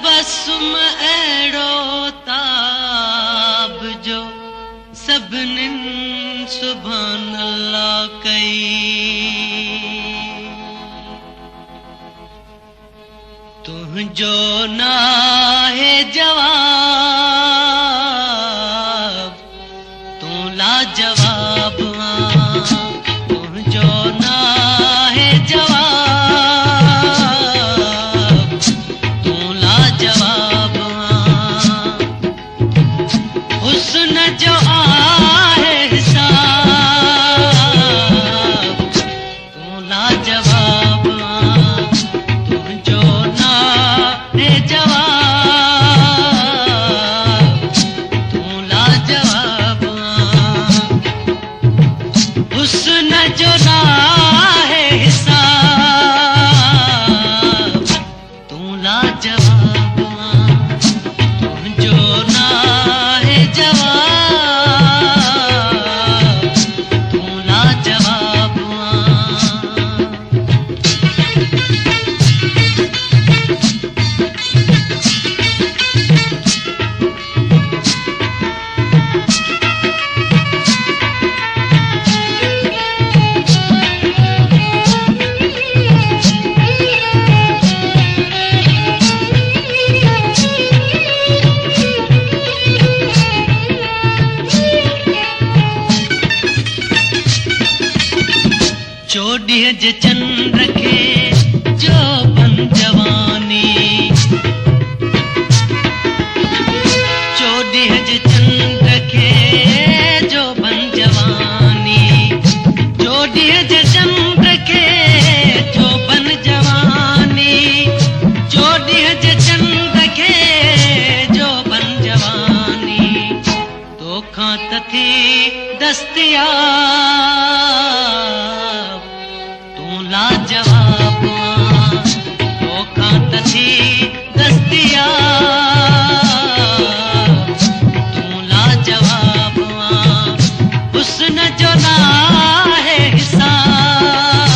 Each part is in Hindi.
तबस्सुम अहिड़ो ताब जो सभिनीनि सुभान अल्लाह कई। तुंहिंजो नाहे जवाब, तूं लाजवाब आं। तुंहिंजो नाहे जवाब, तूं लाजवाब आं। हुस्न जो आहे हिसाब, तूं लाजवाब आं। तुंहिंजो नाहे जवाब, तूं लाजवाब आं। हुस्न जो नाहे हिसाब, तूं लाजवाब आं। तुंहिंजो नाहे जवाब, तूं लाजवाब आं। चोॾीह जे चंड खे जो बन जवानी, चोॾीह जे चंड खे जो बन जवानी, चोॾीह जे चंड खे जो बन जवानी, चोॾीह जे चंड खे जो बन जवानी। तोखां त थी दस्तयाब, तूं लाजवाब आं। तोखां त थी दस्तयाब, तूं लाजवाब आं। हुस्न जो नाहे हिसाब,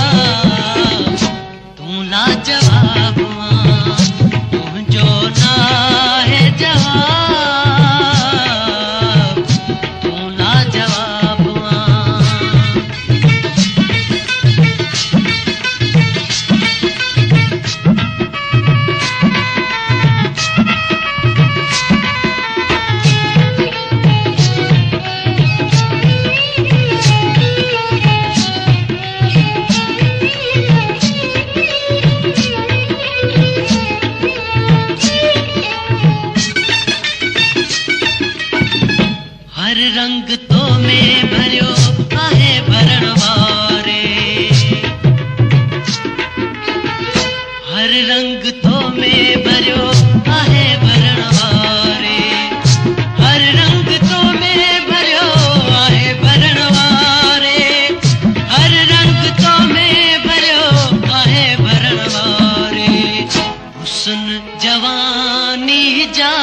तूं लाजवाब आं। तुंहिंजो नाहे जवाब, तूं लाजवाब आं। हर रंग तो में भरियो आहे भरण वारे, हर रंग तो में भरियो आहे भरण वारे, हर रंग तो में भरियो आहे भरण वारे, हर रंग तो में भरियो आहे भरण वारे। हुस्न जवानी जा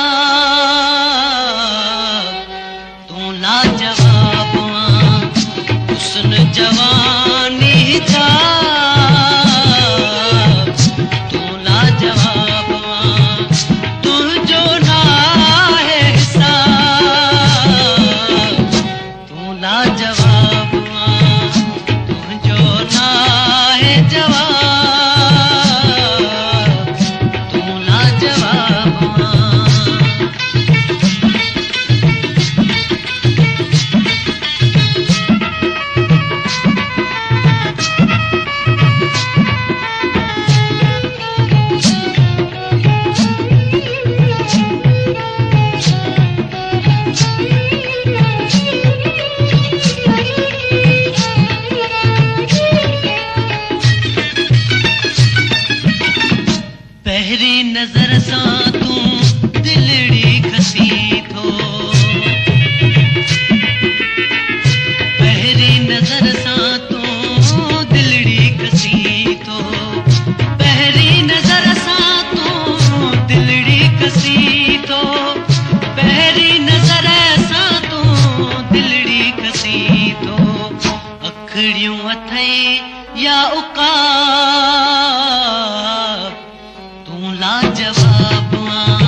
लाजवाब आं। हुस्न जवानी जा तूं लाजवाब आं। तुंहिंजो नाहे हिसाब, तूं लाजवाब आं। तुंहिंजो नाहे जवाब, तूं लाजवाब आं। पहिरीं नज़र सां तूं दिलड़ी खसी थो, पहिरीं नज़र सां तूं दिलड़ी खसी थो, पहिरीं नज़र सां तूं दिलड़ी खसी थो, पहिरीं नज़र सां तूं दिलड़ी खसी थो। अखड़ियूं अथई या उकाब, तूं लाजवाब आं।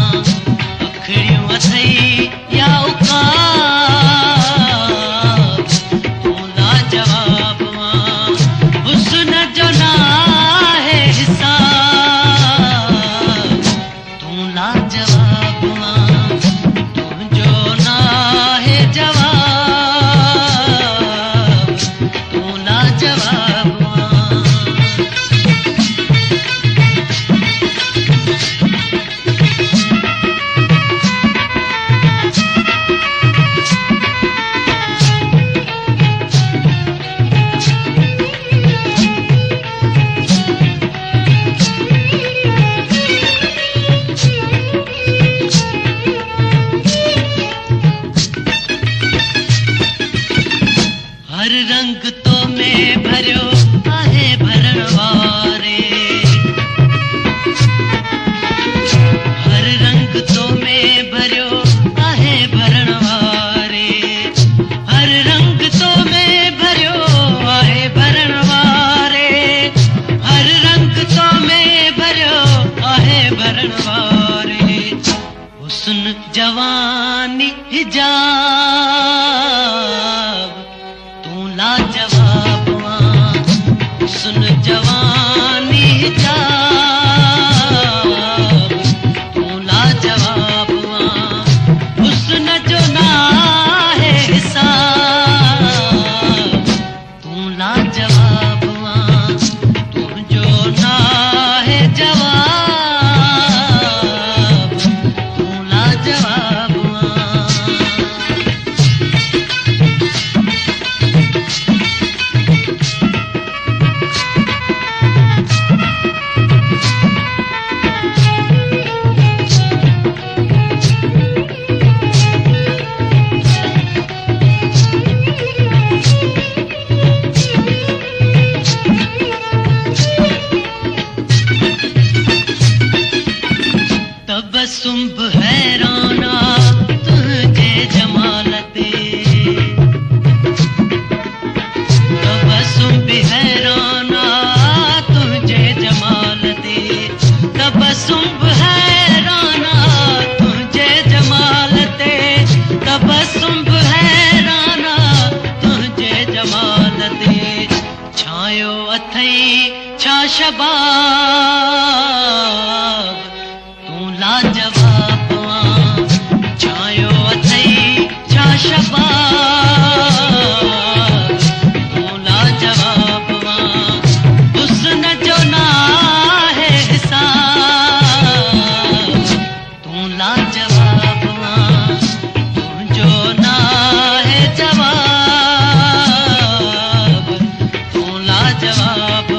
हिजाब तू लाजवाब सुन जवानी हिजाब तू लाजवाब हुस्न जो ना है हिसाब तू लाजवाब तू जो ना है जवाब तू लाजवाब तबस्सुम हैराना तुझे जमालते तबस्सुम हैराना तुझे जमालते तबस्सुम हैराना तुझे जमालते तबस्सुम हैराना तुझे जमालते छायो अथई छा शबाब लाजवाब छायो अथई छा शबाब तू लाजवाब हुस्न जो ना है हिसाब तू लाजवाब तू जो ना है जवाब तू लाजवाब